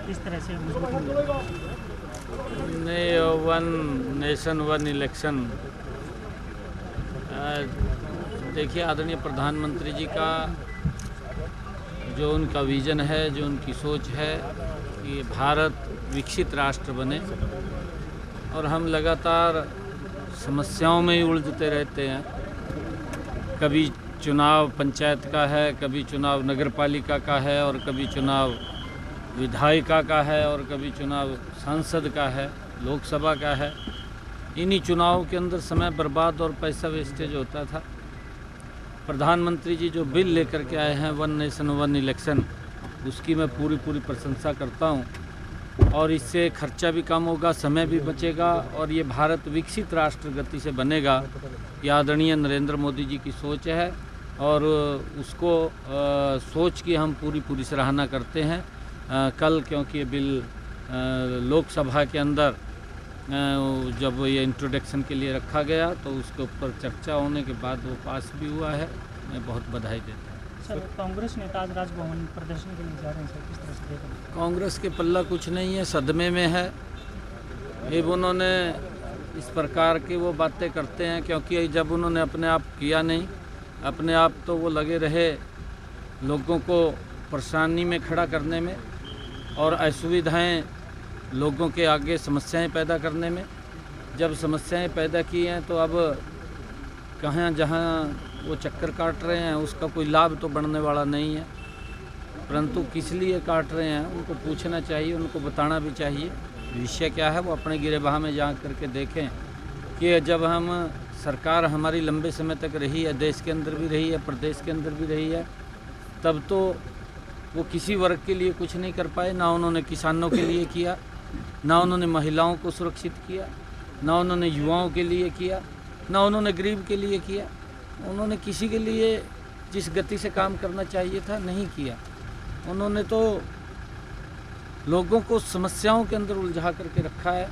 किस तरह से मजबूती मिलेगी? नहीं, वन नेशन वन इलेक्शन, देखिए आदरणीय प्रधानमंत्री जी का जो उनका विज़न है, जो उनकी सोच है कि भारत विकसित राष्ट्र बने, और हम लगातार समस्याओं में ही उलझते रहते हैं। कभी चुनाव पंचायत का है, कभी चुनाव नगर पालिका का है, और कभी चुनाव विधायिका का है, और कभी चुनाव सांसद का है, लोकसभा का है। इन्हीं चुनावों के अंदर समय बर्बाद और पैसा वेस्टेज होता था। प्रधानमंत्री जी जो बिल लेकर के आए हैं वन नेशन वन इलेक्शन, उसकी मैं पूरी प्रशंसा करता हूं, और इससे खर्चा भी कम होगा, समय भी बचेगा, और ये भारत विकसित राष्ट्र गति से बनेगा। ये आदरणीय नरेंद्र मोदी जी की सोच है, और उसको सोच की हम पूरी सराहना करते हैं। कल क्योंकि ये बिल लोकसभा के अंदर जब ये इंट्रोडक्शन के लिए रखा गया, तो उसके ऊपर चर्चा होने के बाद वो पास भी हुआ है। मैं बहुत बधाई देता हूँ। सर, कांग्रेस नेता आज राजभवन प्रदर्शन के लिए जा रहे हैं सर, किस तरह से देख रहे हैं? कांग्रेस के पल्ला कुछ नहीं है, सदमे में है। ये उन्होंने इस प्रकार की वो बातें करते हैं क्योंकि जब उन्होंने अपने आप किया नहीं, अपने आप तो वो लगे रहे लोगों को परेशानी में खड़ा करने में, और असुविधाएं लोगों के आगे समस्याएं पैदा करने में। जब समस्याएं पैदा की हैं तो अब कहाँ जहाँ वो चक्कर काट रहे हैं उसका कोई लाभ तो बढ़ने वाला नहीं है, परंतु किस लिए काट रहे हैं उनको पूछना चाहिए, उनको बताना भी चाहिए विषय क्या है। वो अपने गिरेबान में जा करके देखें कि जब हम सरकार हमारी लंबे समय तक रही है, देश के अंदर भी रही है, प्रदेश के अंदर भी रही है, तब तो वो किसी वर्ग के लिए कुछ नहीं कर पाए। ना उन्होंने किसानों के लिए किया, ना उन्होंने महिलाओं को सुरक्षित किया, ना उन्होंने युवाओं के लिए किया, ना उन्होंने गरीब के लिए किया। उन्होंने किसी के लिए जिस गति से काम करना चाहिए था नहीं किया। उन्होंने तो लोगों को समस्याओं के अंदर उलझा करके रखा है,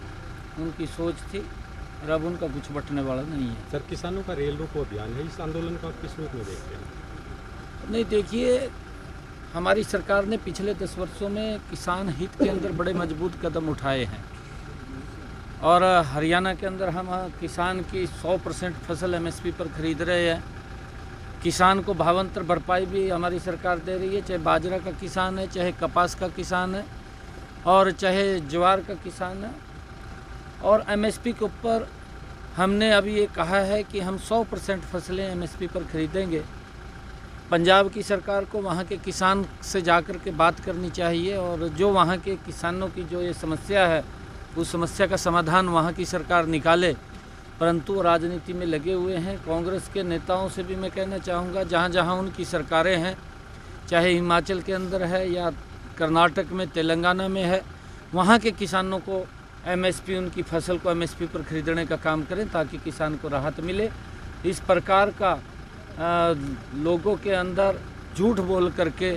उनकी सोच थी, और अब उनका कुछ बटने वाला नहीं है। सर, किसानों का रेल रोको अभियान है, इस आंदोलन को आप किस रूप में देखते हैं? नहीं, देखिए हमारी सरकार ने पिछले 10 वर्षों में किसान हित के अंदर बड़े मजबूत कदम उठाए हैं, और हरियाणा के अंदर हम किसान की 100% फसल एमएसपी पर खरीद रहे हैं। किसान को भावांतर भरपाई भी हमारी सरकार दे रही है, चाहे बाजरा का किसान है, चाहे कपास का किसान है, और चाहे ज्वार का किसान है। और एमएसपी के ऊपर हमने अभी ये कहा है कि हम 100% फसलें एमएसपी पर खरीदेंगे। पंजाब की सरकार को वहाँ के किसान से जाकर के बात करनी चाहिए, और जो वहाँ के किसानों की जो ये समस्या है उस समस्या का समाधान वहाँ की सरकार निकाले। परंतु राजनीति में लगे हुए हैं। कांग्रेस के नेताओं से भी मैं कहना चाहूँगा, जहाँ जहाँ उनकी सरकारें हैं, चाहे हिमाचल के अंदर है या कर्नाटक में, तेलंगाना में है, वहाँ के किसानों को एमएसपी, उनकी फसल को एमएसपी पर खरीदने का काम करें ताकि किसान को राहत मिले। इस प्रकार का लोगों के अंदर झूठ बोल करके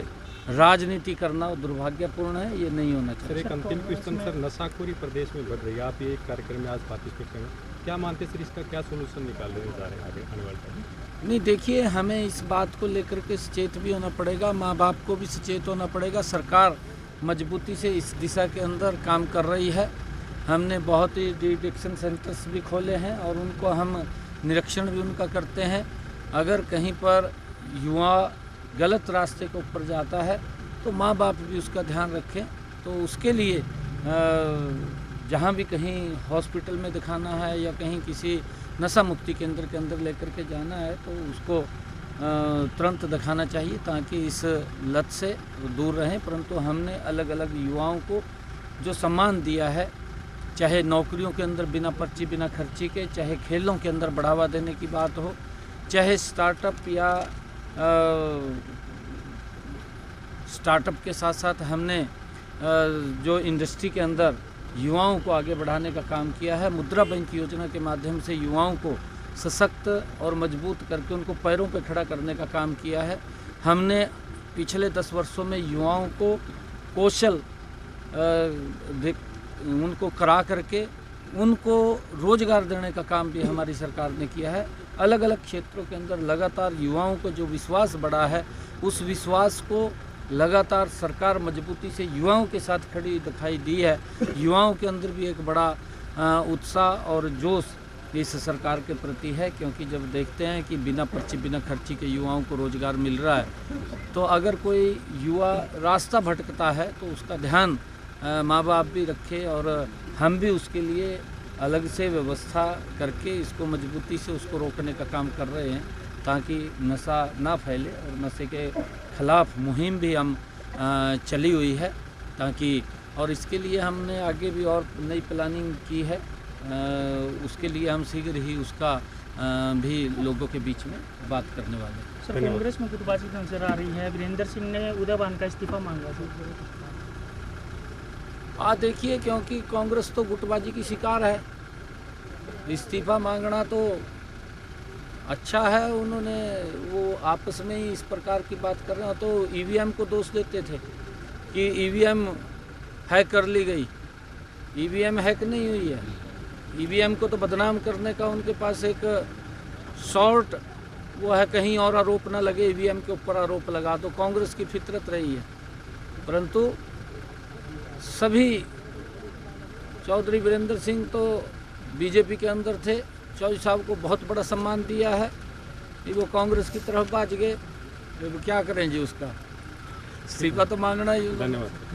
राजनीति करना दुर्भाग्यपूर्ण है, ये नहीं होना चाहिए। सर, एक अंतिम क्वेश्चन सर, नशाखोरी प्रदेश में बढ़ रही है, आप ये एक कार्यक्रम में आज पार्टिसिपेट करें, क्या मानते सर, इसका क्या सोल्यूशन निकालने जा रहे हैं आगे आने वाले टाइम? नहीं, देखिए हमें इस बात को लेकर के सचेत भी होना पड़ेगा, माँ बाप को भी सचेत होना पड़ेगा। सरकार मजबूती से इस दिशा के अंदर काम कर रही है। हमने बहुत ही डिटेक्शन सेंटर्स भी खोले हैं, और उनको हम निरीक्षण भी उनका करते हैं। अगर कहीं पर युवा गलत रास्ते के ऊपर जाता है तो माँ बाप भी उसका ध्यान रखें। तो उसके लिए जहाँ भी कहीं हॉस्पिटल में दिखाना है या कहीं किसी नशा मुक्ति केंद्र के अंदर लेकर के जाना है तो उसको तुरंत दिखाना चाहिए ताकि इस लत से दूर रहें। परंतु हमने अलग अलग युवाओं को जो सम्मान दिया है, चाहे नौकरियों के अंदर बिना पर्ची बिना खर्ची के, चाहे खेलों के अंदर बढ़ावा देने की बात हो, चाहे स्टार्टअप या स्टार्टअप के साथ साथ हमने जो इंडस्ट्री के अंदर युवाओं को आगे बढ़ाने का काम किया है। मुद्रा बैंक योजना के माध्यम से युवाओं को सशक्त और मजबूत करके उनको पैरों पर खड़ा करने का काम किया है। हमने पिछले 10 वर्षों में युवाओं को कौशल उनको करा करके उनको रोजगार देने का काम भी हमारी सरकार ने किया है। अलग अलग क्षेत्रों के अंदर लगातार युवाओं को जो विश्वास बढ़ा है, उस विश्वास को लगातार सरकार मजबूती से युवाओं के साथ खड़ी दिखाई दी है। युवाओं के अंदर भी एक बड़ा उत्साह और जोश इस सरकार के प्रति है, क्योंकि जब देखते हैं कि बिना पर्ची बिना खर्ची के युवाओं को रोज़गार मिल रहा है, तो अगर कोई युवा रास्ता भटकता है तो उसका ध्यान माँ बाप भी रखे और हम भी उसके लिए अलग से व्यवस्था करके इसको मजबूती से उसको रोकने का काम कर रहे हैं, ताकि नशा ना फैले। और नशे के खिलाफ मुहिम भी हम चली हुई है, ताकि और इसके लिए हमने आगे भी और नई प्लानिंग की है। उसके लिए हम शीघ्र ही उसका भी लोगों के बीच में बात करने वाले हैं। सर, कांग्रेस में गुटबाजी नजर आ रही है। वीरेंद्र सिंह ने उदय भान का इस्तीफा मांगा था। देखिए, क्योंकि कांग्रेस तो गुटबाजी की शिकार है, इस्तीफा मांगना तो अच्छा है। उन्होंने वो आपस में ही इस प्रकार की बात कर रहे हैं, तो ईवीएम को दोष देते थे कि ईवीएम हैक कर ली गई। ईवीएम हैक नहीं हुई है। ईवीएम को तो बदनाम करने का उनके पास एक शॉर्ट वो है, कहीं और आरोप ना लगे ईवीएम के ऊपर आरोप लगा दो। कांग्रेस की फितरत रही है, परंतु सभी चौधरी वीरेंद्र सिंह तो बीजेपी के अंदर थे, चौधरी साहब को बहुत बड़ा सम्मान दिया है कि वो कांग्रेस की तरफ भाग गए। क्या करें जी, उसका इस्तीफा तो मांगना ही। धन्यवाद।